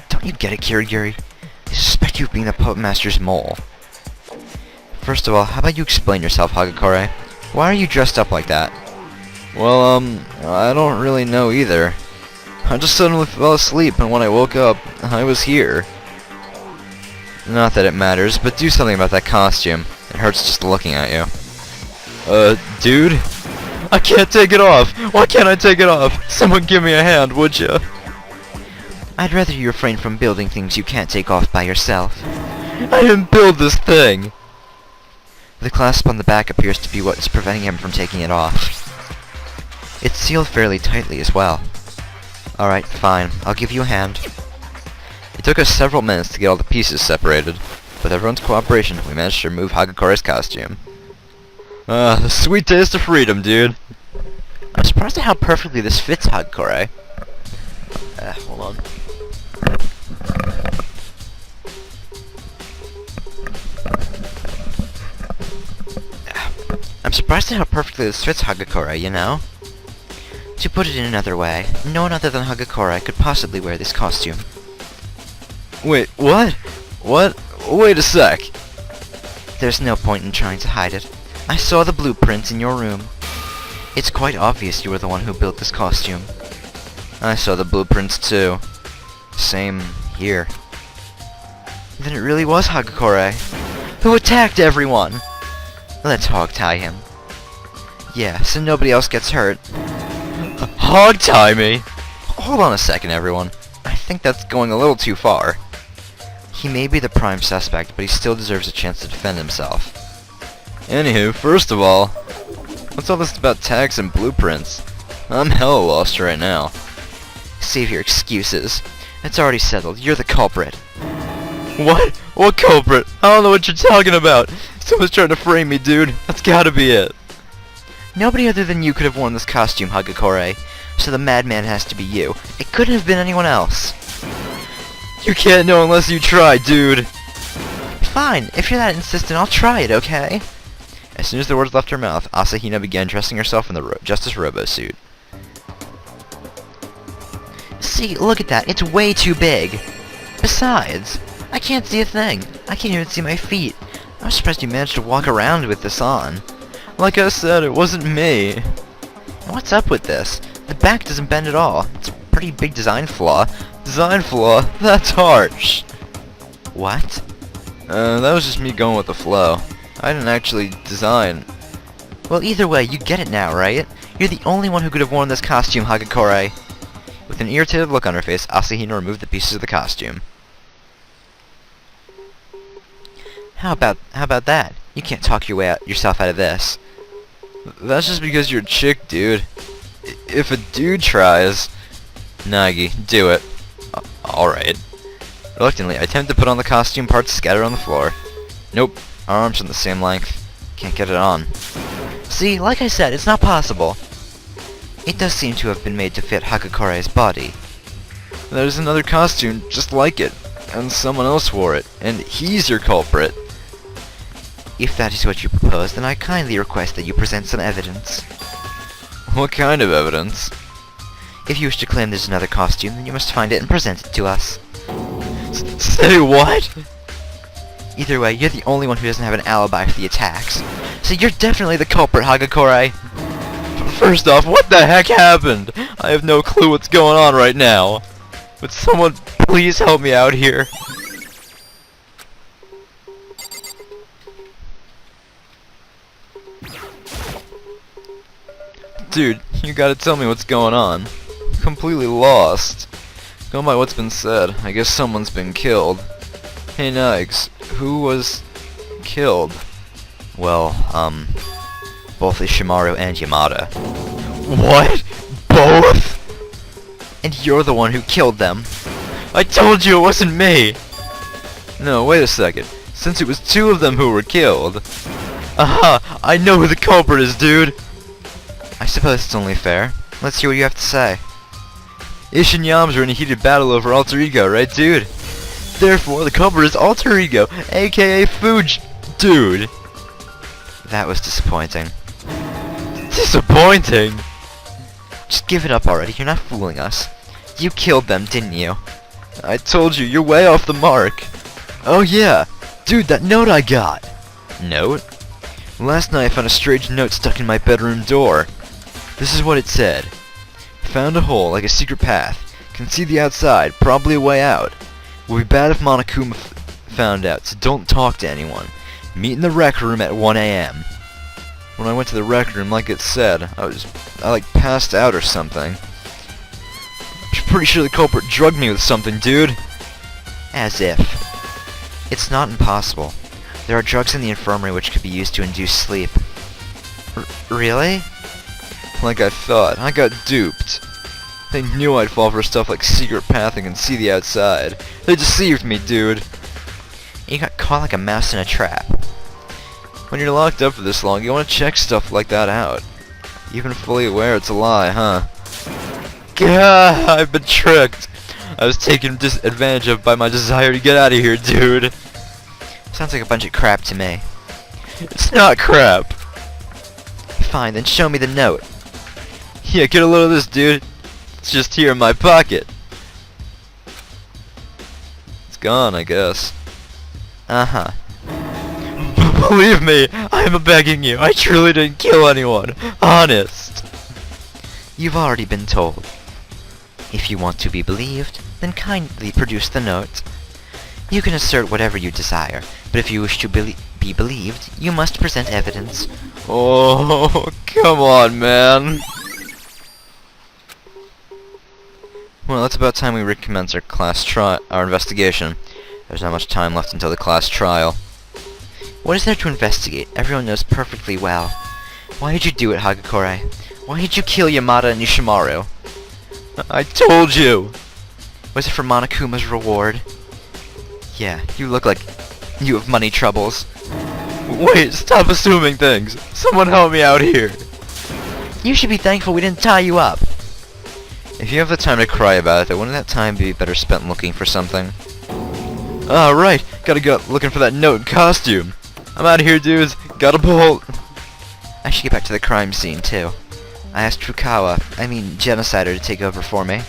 don't you get it, Kirigiri? They suspect you of being the Puppet Master's mole. First of all, how about you explain yourself, Hagakure? Why are you dressed up like that? Well, I don't really know either. I just suddenly fell asleep, and when I woke up, I was here. Not that it matters, but do something about that costume. It hurts just looking at you. Dude? I can't take it off! Why can't I take it off? Someone give me a hand, would you? I'd rather you refrain from building things you can't take off by yourself. I didn't build this thing! The clasp on the back appears to be what is preventing him from taking it off. It's sealed fairly tightly as well. Alright, fine. I'll give you a hand. It took us several minutes to get all the pieces separated. With everyone's cooperation, we managed to remove Hakukore's costume. The sweet taste of freedom, dude. I'm surprised at how perfectly this fits Hagakure. Hold on. I'm surprised at how perfectly this fits Hagakure, you know? To put it in another way, no one other than Hagakure could possibly wear this costume. Wait, what? What? Wait a sec. There's no point in trying to hide it. I saw the blueprints in your room. It's quite obvious you were the one who built this costume. I saw the blueprints too. Same here. Then it really was Hagakure, who attacked everyone! Let's hog-tie him. Yeah, so nobody else gets hurt. Hog-tie me? Hold on a second, everyone. I think that's going a little too far. He may be the prime suspect, but he still deserves a chance to defend himself. Anywho, first of all, what's all this about tags and blueprints? I'm hella lost right now. Save your excuses. It's already settled. You're the culprit. What? What culprit? I don't know what you're talking about. Someone's trying to frame me, dude. That's gotta be it. Nobody other than you could have worn this costume, Hagakure. So the madman has to be you. It couldn't have been anyone else. You can't know unless you try, dude. Fine. If you're that insistent, I'll try it, okay? As soon as the words left her mouth, Asahina began dressing herself in the Justice Robo suit. See, look at that. It's way too big. Besides, I can't see a thing. I can't even see my feet. I'm surprised you managed to walk around with this on. Like I said, it wasn't me. What's up with this? The back doesn't bend at all. It's a pretty big design flaw. Design flaw? That's harsh. What? That was just me going with the flow. I didn't actually design. Well, either way, you get it now, right? You're the only one who could have worn this costume, Hagakure. With an irritated look on her face, Asahina removed the pieces of the costume. How about that? You can't talk yourself out of this. That's just because you're a chick, dude. If a dude tries... Nagi, do it. Alright. Reluctantly, I attempt to put on the costume parts scattered on the floor. Nope. Our arms are the same length. Can't get it on. See, like I said, it's not possible. It does seem to have been made to fit Hagakure's body. There's another costume just like it, and someone else wore it, and he's your culprit. If that is what you propose, then I kindly request that you present some evidence. What kind of evidence? If you wish to claim there's another costume, then you must find it and present it to us. Say what? Either way, you're the only one who doesn't have an alibi for the attacks. So you're definitely the culprit, Hagakure. First off, what the heck happened? I have no clue what's going on right now. Would someone please help me out here? Dude, you gotta tell me what's going on. I'm completely lost. Going by what's been said, I guess someone's been killed. Hey Nags, who was killed? Well, both Ishimaru and Yamada. What? Both? And you're the one who killed them. I told you it wasn't me! No, wait a second. Since it was two of them who were killed... Aha! I know who the culprit is, dude! I suppose it's only fair. Let's hear what you have to say. Ish and Yams are in a heated battle over Alter Ego, right, dude? Therefore, the culprit is Alter Ego, aka Fuj... Dude! That was disappointing. Disappointing? Just give it up already, you're not fooling us. You killed them, didn't you? I told you, you're way off the mark. Oh yeah! Dude, that note I got! Note? Last night I found a strange note stuck in my bedroom door. This is what it said. Found a hole, like a secret path. Can see the outside, probably a way out. Would be bad if Monokuma found out, so don't talk to anyone. Meet in the rec room at 1 AM. When I went to the rec room, like it said, I like passed out or something. I'm pretty sure the culprit drugged me with something, dude. As if. It's not impossible. There are drugs in the infirmary which could be used to induce sleep. Really? Like I thought, I got duped. They knew I'd fall for stuff like secret pathing and see the outside. They deceived me, dude. You got caught like a mouse in a trap. When you're locked up for this long, you want to check stuff like that out. Even fully aware it's a lie, huh? Gah, I've been tricked. I was taken advantage of by my desire to get out of here, dude. Sounds like a bunch of crap to me. It's not crap. Fine, then show me the note. Yeah, get a load of this, dude. It's just here in my pocket. It's gone, I guess. Uh-huh. Believe me, I'm begging you. I truly didn't kill anyone. Honest. You've already been told. If you want to be believed, then kindly produce the note. You can assert whatever you desire, but if you wish to be believed, you must present evidence. Oh, come on, man. Well, it's about time we recommence our investigation. There's not much time left until the class trial. What is there to investigate? Everyone knows perfectly well. Why did you do it, Hagakure? Why did you kill Yamada and Ishimaru? I told you! Was it for Monokuma's reward? Yeah, you look like you have money troubles. Wait, stop assuming things! Someone help me out here! You should be thankful we didn't tie you up! If you have the time to cry about it, then wouldn't that time be better spent looking for something? Ah, right! Gotta go looking for that note and costume! I'm out of here, dudes! Gotta bolt! I should get back to the crime scene, too. I asked Genocider, to take over for me.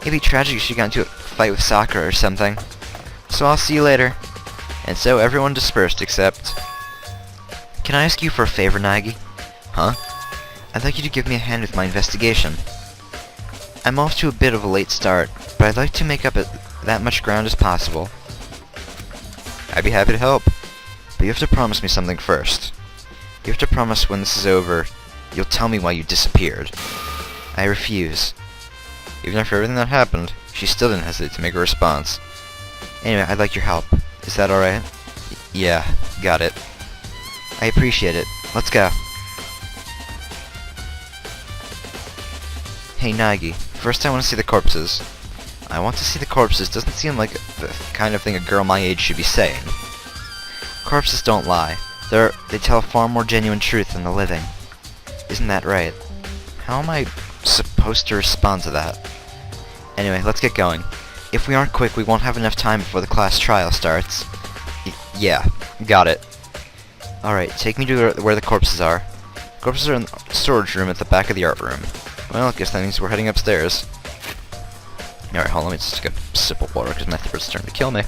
It'd be tragic if she got into a fight with Sakura or something. So I'll see you later. And so everyone dispersed except... Can I ask you for a favor, Nagi? Huh? I'd like you to give me a hand with my investigation. I'm off to a bit of a late start, but I'd like to make up that much ground as possible. I'd be happy to help, but you have to promise me something first. You have to promise when this is over, you'll tell me why you disappeared. I refuse. Even after everything that happened, she still didn't hesitate to make a response. Anyway, I'd like your help. Is that alright? Yeah, got it. I appreciate it. Let's go. Hey Nagi, first I want to see the corpses. I want to see the corpses doesn't seem like the kind of thing a girl my age should be saying. Corpses don't lie. They tell a far more genuine truth than the living. Isn't that right? How am I supposed to respond to that? Anyway, let's get going. If we aren't quick, we won't have enough time before the class trial starts. Yeah, got it. Alright, take me to where the corpses are. Corpses are in the storage room at the back of the art room. Well, I guess that means we're heading upstairs. Alright, hold on, let me just take a sip of water because my throat's starting to kill me.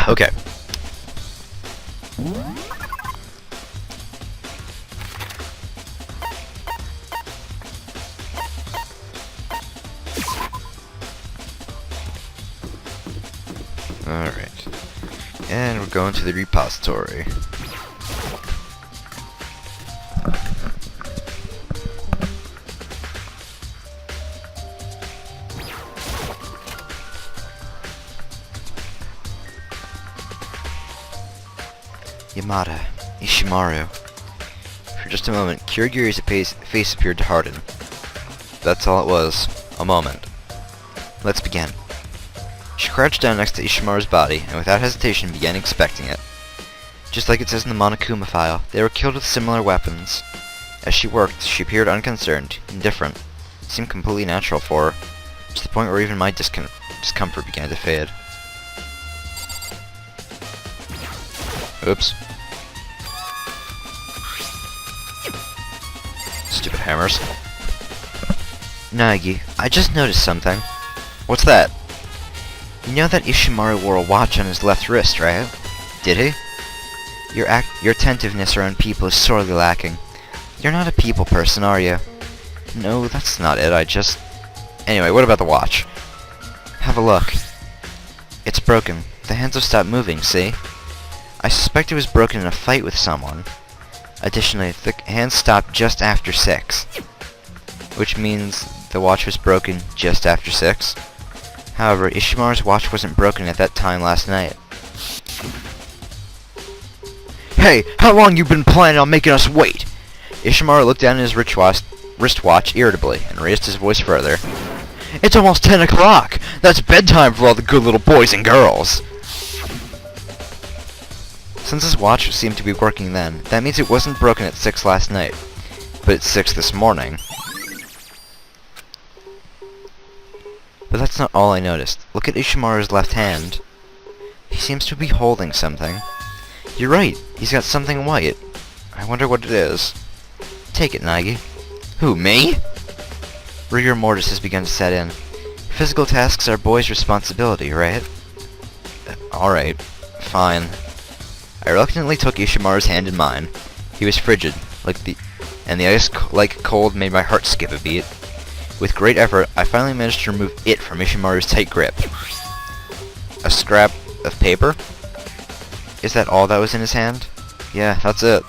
Okay. Alright. And we're going to the repository. Yamada, Ishimaru. For just a moment, Kirigiri's face appeared to harden. That's all it was. A moment. Let's begin. She crouched down next to Ishimaru's body, and without hesitation began inspecting it. Just like it says in the Monokuma file, they were killed with similar weapons. As she worked, she appeared unconcerned, indifferent. It seemed completely natural for her, to the point where even my discomfort began to fade. Oops. Stupid hammers. Nagi, I just noticed something. What's that? You know that Ishimaru wore a watch on his left wrist, right? Did he? Your attentiveness around people is sorely lacking. You're not a people person, are you? No, that's not it, Anyway, what about the watch? Have a look. It's broken. The hands have stopped moving, see? I suspect it was broken in a fight with someone. Additionally, the hands stopped just after 6. Which means the watch was broken just after 6. However, Ishimaru's watch wasn't broken at that time last night. Hey, how long you been planning on making us wait? Ishimaru looked down at his wristwatch irritably and raised his voice further. It's almost 10 o'clock! That's bedtime for all the good little boys and girls! Since his watch seemed to be working then, that means it wasn't broken at 6 last night, but at 6 this morning. But that's not all I noticed. Look at Ishimaru's left hand. He seems to be holding something. You're right, he's got something white. I wonder what it is. Take it, Nagi. Who, me? Rigor mortis has begun to set in. Physical tasks are boys' responsibility, right? Alright, fine. I reluctantly took Ishimaru's hand in mine. He was frigid, and the ice-like cold made my heart skip a beat. With great effort, I finally managed to remove it from Ishimaru's tight grip. A scrap of paper? Is that all that was in his hand? Yeah, that's it.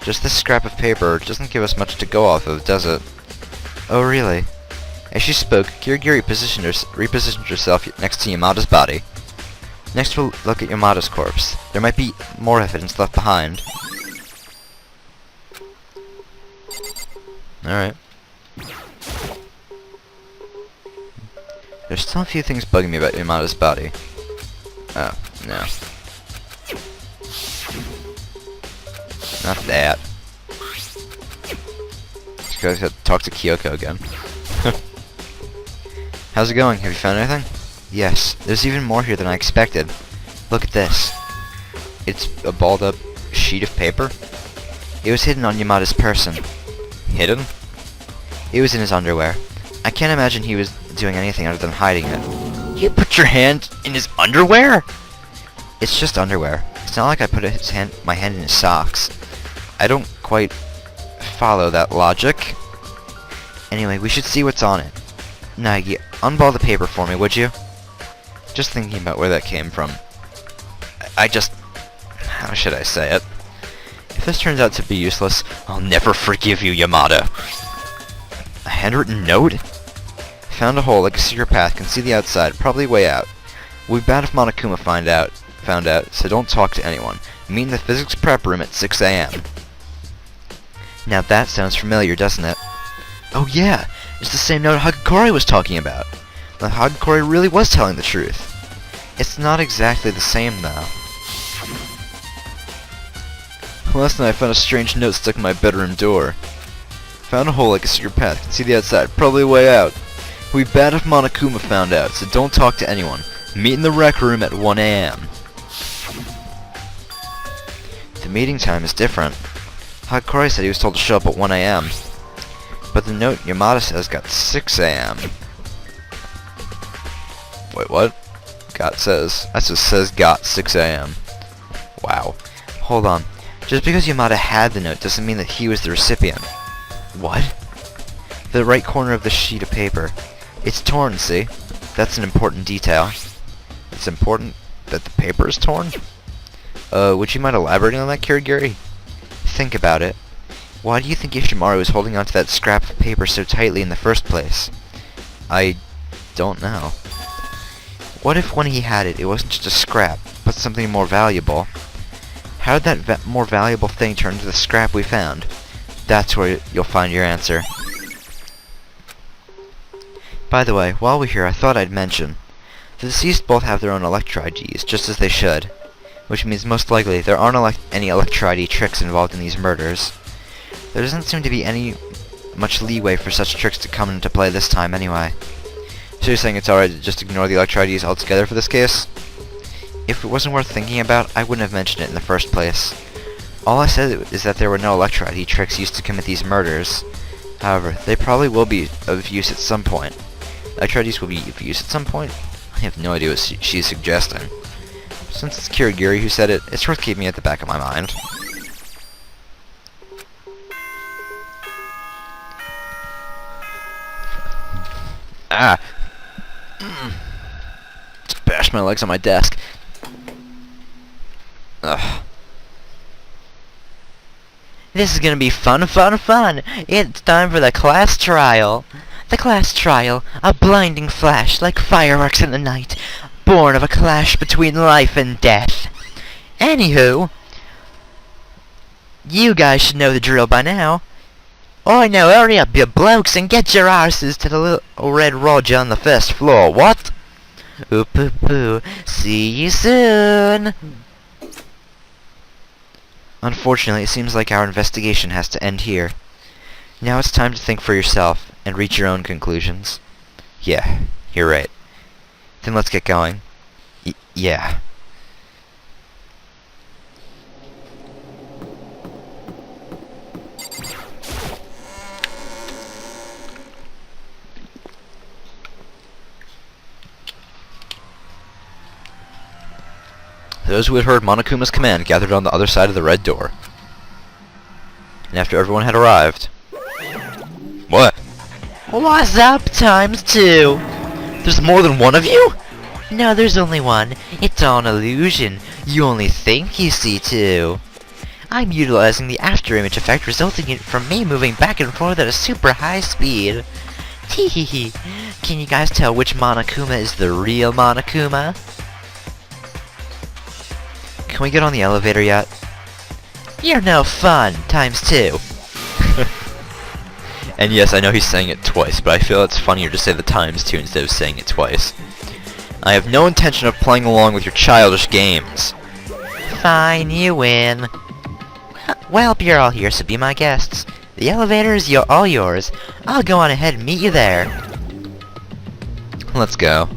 Just this scrap of paper doesn't give us much to go off of, does it? Oh, really? As she spoke, Kirigiri repositioned herself next to Yamada's body. Next we'll look at Yamada's corpse. There might be more evidence left behind. Alright. There's still a few things bugging me about Yamada's body. Oh, no. Not that. Just gotta talk to Kyoko again. How's it going? Have you found anything? Yes, there's even more here than I expected. Look at this. It's a balled up sheet of paper. It was hidden on Yamada's person. Hidden? It was in his underwear. I can't imagine he was doing anything other than hiding it. You put your hand in his underwear? It's just underwear. It's not like I put my hand in his socks. I don't quite follow that logic. Anyway, we should see what's on it. Nagi, unball the paper for me, would you? Just thinking about where that came from. I just... how should I say it? If this turns out to be useless, I'll never forgive you, Yamada. A handwritten note? Found a hole like a secret path, can see the outside, probably way out. We'll be bad if Monokuma found out, so don't talk to anyone. Meet in the physics prep room at 6 a.m. Now that sounds familiar, doesn't it? Oh yeah, it's the same note Hagakure was talking about. The Hagakure really was telling the truth. It's not exactly the same though. Last night I found a strange note stuck in my bedroom door. Found a hole like a secret path, can see the outside, probably way out. We'd be bad if Monokuma found out, so don't talk to anyone. Meet in the rec room at 1 a.m. The meeting time is different. Hagakure said he was told to show up at 1 a.m. But the note Yamada says got 6 a.m. Wait, what? That just says got 6 a.m. Wow. Hold on. Just because Yamada had the note doesn't mean that he was the recipient. What? The right corner of the sheet of paper. It's torn, see? That's an important detail. It's important that the paper is torn? Would you mind elaborating on that, Kirigiri? Think about it. Why do you think Ishimaru was holding onto that scrap of paper so tightly in the first place? I don't know. What if when he had it, it wasn't just a scrap, but something more valuable? How did that more valuable thing turn into the scrap we found? That's where you'll find your answer. By the way, while we're here, I thought I'd mention. The deceased both have their own Electro IDs, just as they should. Which means most likely there aren't any Electro ID tricks involved in these murders. There doesn't seem to be much leeway for such tricks to come into play this time anyway. So you're saying it's alright to just ignore the Electro IDs altogether for this case? If it wasn't worth thinking about, I wouldn't have mentioned it in the first place. All I said is that there were no Electro ID tricks used to commit these murders. However, they probably will be of use at some point. Electro IDs will be of use at some point? I have no idea what she's suggesting. Since it's Kirigiri who said it, it's worth keeping it at the back of my mind. Ah! Just bashed my legs on my desk. Ugh. This is gonna be fun, fun, fun! It's time for the class trial! The class trial, a blinding flash like fireworks in the night, born of a clash between life and death. Anywho, you guys should know the drill by now. I know, hurry up, you blokes, and get your arses to the little red Roger on the first floor, what? Ooh-poo-poo, see you soon! Unfortunately, it seems like our investigation has to end here. Now it's time to think for yourself, and reach your own conclusions. Yeah, you're right. Then let's get going. Yeah. Those who had heard Monokuma's command gathered on the other side of the red door. And after everyone had arrived... What? What's up, ×2? There's more than one of you? No, there's only one. It's all an illusion. You only think you see two. I'm utilizing the afterimage effect resulting from me moving back and forth at a super high speed. Teehee. Can you guys tell which Monokuma is the real Monokuma? Can we get on the elevator yet? You're no fun, ×2. And yes, I know he's saying it twice, but I feel it's funnier to say the ×2 instead of saying it twice. I have no intention of playing along with your childish games. Fine, you win. Well, you're all here, so be my guests. The elevator is all yours. I'll go on ahead and meet you there. Let's go.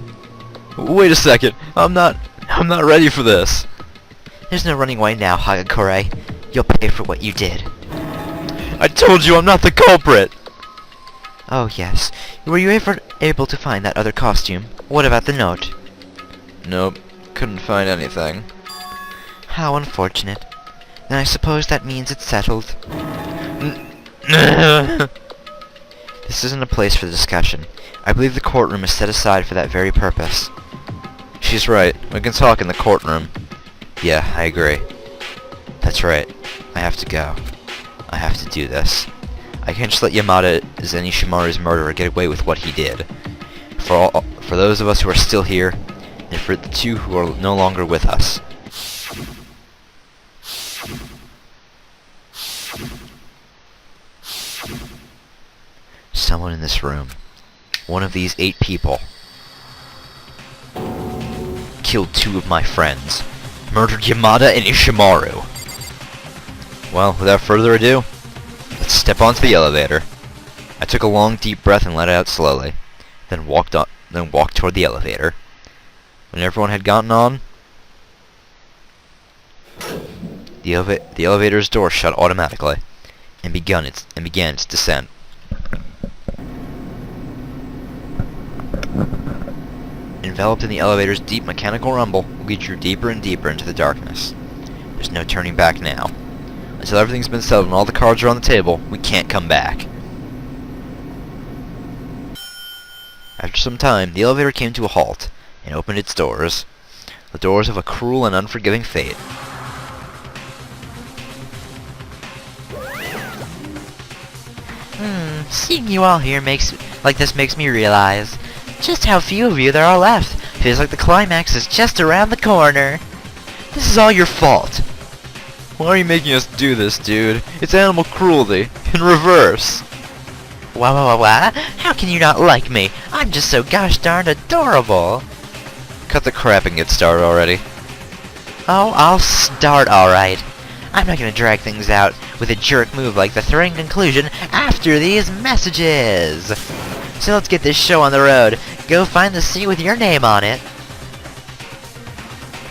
Wait a second. I'm not ready for this. There's no running away now, Hagakure. You'll pay for what you did. I told you I'm not the culprit! Oh, yes. Were you ever able to find that other costume? What about the note? Nope. Couldn't find anything. How unfortunate. Then I suppose that means it's settled. This isn't a place for discussion. I believe the courtroom is set aside for that very purpose. She's right. We can talk in the courtroom. Yeah, I agree. That's right. I have to go. I have to do this. I can't just let Yamada Zenitsumaru's murderer get away with what he did. For those of us who are still here, and for the two who are no longer with us. Someone in this room, one of these 8 people, killed 2 of my friends, murdered Yamada and Ishimaru. Well, without further ado, let's step onto the elevator. I took a long, deep breath and let it out slowly, then walked toward the elevator. When everyone had gotten on, the elevator's door shut automatically, and began its descent. Enveloped in the elevator's deep mechanical rumble, we drew deeper and deeper into the darkness. There's no turning back now. Until everything's been settled and all the cards are on the table, we can't come back. After some time, the elevator came to a halt, and opened its doors. The doors of a cruel and unforgiving fate. Seeing you all here makes me realize just how few of you there are left. Feels like the climax is just around the corner. This is all your fault. Why are you making us do this, dude? It's animal cruelty. In reverse. What? How can you not like me? I'm just so gosh darned adorable. Cut the crap and get started already. Oh, I'll start alright. I'm not gonna drag things out with a jerk move like the thrilling conclusion after these messages. So let's get this show on the road. Go find the seat with your name on it.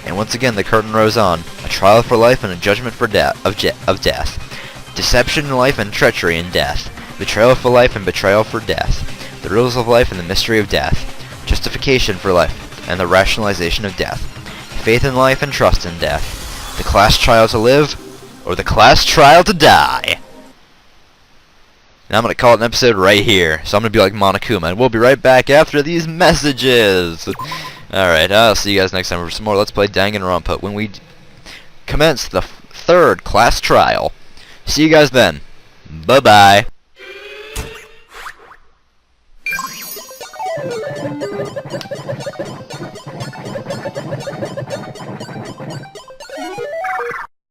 And once again the curtain rose on. A trial for life and a judgment for death. Deception in life and treachery in death. Betrayal for life and betrayal for death. The rules of life and the mystery of death. Justification for life and the rationalization of death. Faith in life and trust in death. The class trial to live, or the class trial to die. And I'm going to call it an episode right here. So I'm going to be like Monokuma, and we'll be right back after these messages. Alright, I'll see you guys next time for some more Let's Play DanganRonpa when we commence the 3rd class trial. See you guys then. Bye-bye.